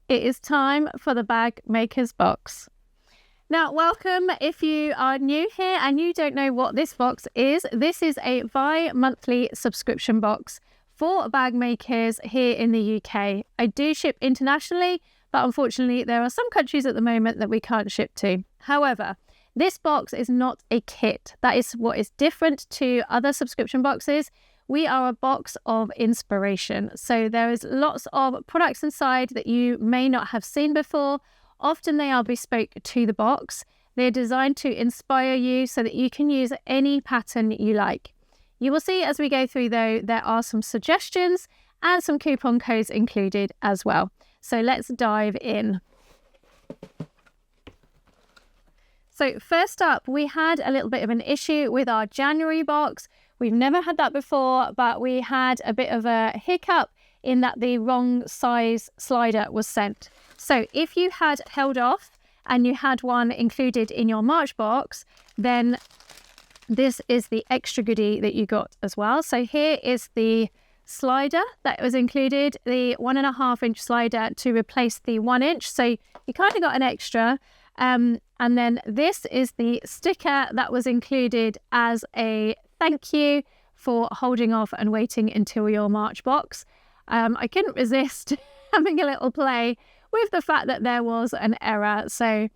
It is time for the Bag Maker's Box. Now, welcome if you are new here and you don't know what this box is. This is a bi-monthly subscription box for bag makers here in the UK. I do ship internationally, but unfortunately there are some countries at the moment that we can't ship to. However, this box is not a kit. That is what is different to other subscription boxes. We are a box of inspiration. So there is lots of products inside that you may not have seen before. Often they are bespoke to the box. They're designed to inspire you so that you can use any pattern you like. You will see as we go through though, there are some suggestions and some coupon codes included as well. So let's dive in. So first up, we had a little bit of an issue with our January box. We've never had that before, but we had a bit of a hiccup in that the wrong size slider was sent. So if you had held off and you had one included in your March box, then this is the extra goodie that you got as well. So here is the slider that was included, the 1.5 inch slider to replace the 1 inch. So you kind of got an extra. And then this is the sticker that was included as a thank you for holding off and waiting until your March box. I couldn't resist having a little play with the fact that there was an error. So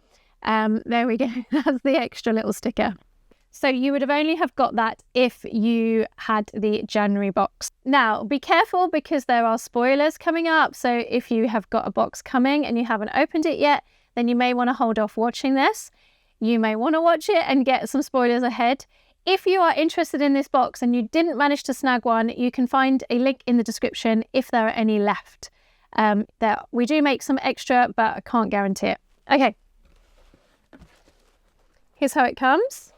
there we go. That's the extra little sticker. So you would have only have got that if you had the January box. Now, be careful because there are spoilers coming up. So if you have got a box coming and you haven't opened it yet, then you may want to hold off watching this. You may want to watch it and get some spoilers ahead. If you are interested in this box and you didn't manage to snag one, you can find a link in the description if there are any left. We do make some extra, but I can't guarantee it. Okay, here's how it comes.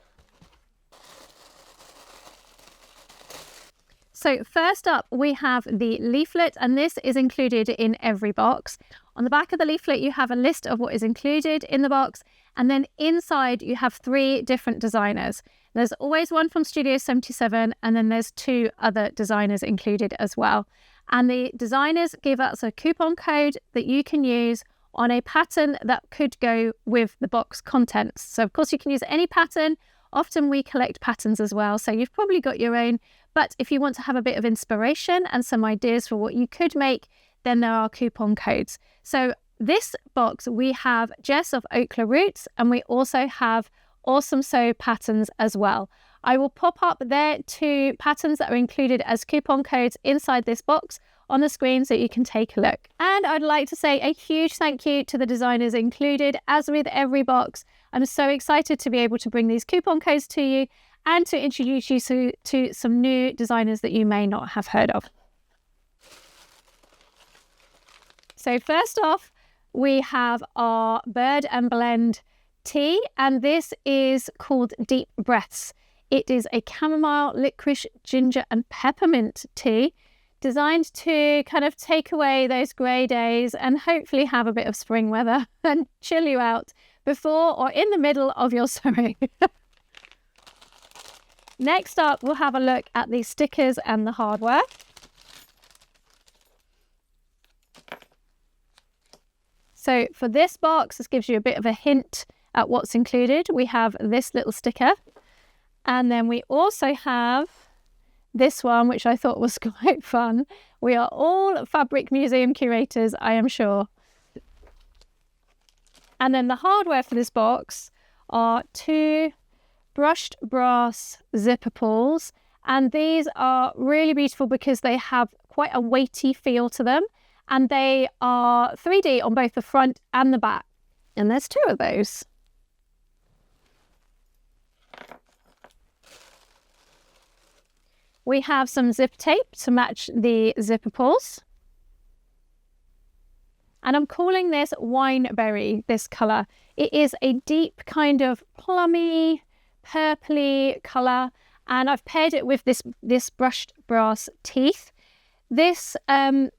So first up, we have the leaflet, and this is included in every box. On the back of the leaflet, you have a list of what is included in the box, and then inside you have 3 different designers. There's always one from Studio 77, and then there's 2 other designers included as well. And the designers give us a coupon code that you can use on a pattern that could go with the box contents. So of course you can use any pattern. Often we collect patterns as well, so you've probably got your own. But if you want to have a bit of inspiration and some ideas for what you could make, then there are coupon codes. So this box, we have Jess of Ochla Roots, and we also have Awesome Sew patterns as well. I will pop up their 2 patterns that are included as coupon codes inside this box on the screen so you can take a look. And I'd like to say a huge thank you to the designers included. As with every box, I'm so excited to be able to bring these coupon codes to you and to introduce you to some new designers that you may not have heard of. So first off, we have our Bird and Blend tea, and this is called Deep Breaths. It is a chamomile, licorice, ginger and peppermint tea designed to kind of take away those grey days and hopefully have a bit of spring weather and chill you out before or in the middle of your sewing. Next up, we'll have a look at the stickers and the hardware. So for this box, this gives you a bit of a hint at what's included. We have this little sticker, and then we also have this one, which I thought was quite fun. We are all fabric museum curators, I am sure. And then the hardware for this box are 2 brushed brass zipper pulls, and these are really beautiful because they have quite a weighty feel to them, and they are 3D on both the front and the back, and there's 2 of those. We have some zip tape to match the zipper pulls. And I'm calling this Wineberry, this colour. It is a deep kind of plummy, purpley colour. And I've paired it with this brushed brass teeth. This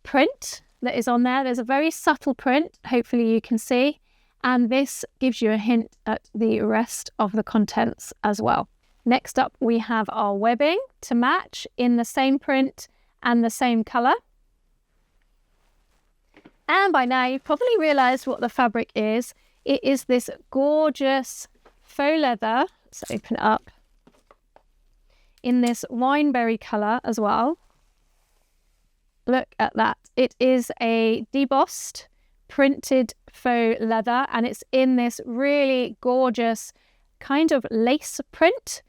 print that is on there, there's a very subtle print, hopefully you can see. And this gives you a hint at the rest of the contents as well. Next up, we have our webbing to match in the same print and the same colour. And by now you've probably realized what the fabric is. It is this gorgeous faux leather. Let's open it up. In this wineberry color as well. Look at that. It is a debossed printed faux leather, and it's in this really gorgeous kind of lace print.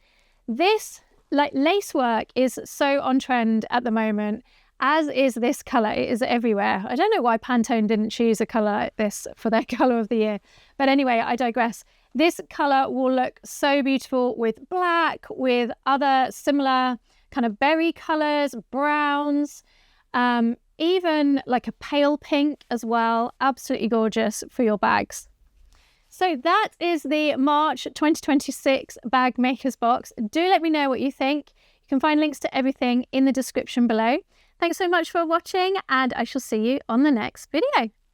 This lace work is so on trend at the moment, as is this color. It is everywhere. I don't know why Pantone didn't choose a color like this for their color of the year, but anyway, I digress. This color will look so beautiful with black, with other similar kind of berry colors, browns, even like a pale pink as well. Absolutely gorgeous for your bags. So that is the March 2026 Bag Makers Box. Do let me know what you think. You can find links to everything in the description below. Thanks so much for watching, and I shall see you on the next video.